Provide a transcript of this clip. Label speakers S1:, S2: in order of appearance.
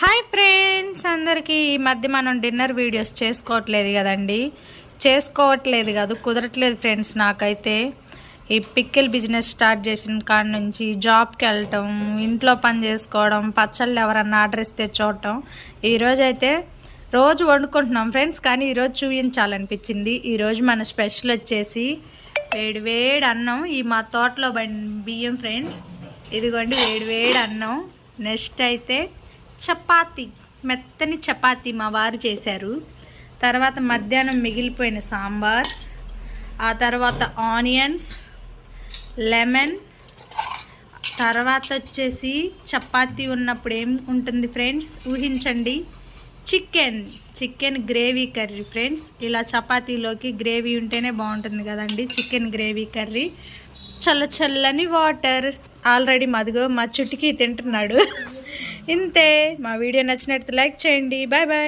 S1: Hi friends, అందరికీ ఈ మధ్య మనం డిన్నర్ వీడియోస్ చేసుకోవట్లేదు కాదు, కుదరట్లేదు ఫ్రెండ్స్. నాకైతే ఈ పిక్కిల్ బిజినెస్ స్టార్ట్ చేసిన కాడ నుంచి జాబ్కి వెళ్ళటం, ఇంట్లో పని చేసుకోవడం, పచ్చళ్ళు ఎవరన్నా ఆర్డర్ ఇస్తే చూడటం. ఈరోజు అయితే రోజు వండుకుంటున్నాం ఫ్రెండ్స్, కానీ ఈరోజు చూపించాలనిపించింది. ఈరోజు మన స్పెషల్ వచ్చేసి వేడి అన్నం. ఈ మా తోటలో బియ్యం ఫ్రెండ్స్, ఇదిగోండి వేడి అన్నం. నెక్స్ట్ అయితే చపాతీ, మెత్తని చపాతీ మా వారు చేశారు. తర్వాత మధ్యాహ్నం మిగిలిపోయిన సాంబార్, ఆ తర్వాత ఆనియన్స్, లెమన్. తర్వాత వచ్చేసి చపాతీ ఉన్నప్పుడు ఏం ఉంటుంది ఫ్రెండ్స్, ఊహించండి, చికెన్ గ్రేవీ కర్రీ ఫ్రెండ్స్. ఇలా చపాతీలోకి గ్రేవీ ఉంటేనే బాగుంటుంది కదండి, చికెన్ గ్రేవీ కర్రీ. చల్లని వాటర్. ఆల్రెడీ మా చుట్టుకి తింటున్నాడు. ఇంతే. మా వీడియో నచ్చినట్టు లైక్ చేయండి. Bye bye.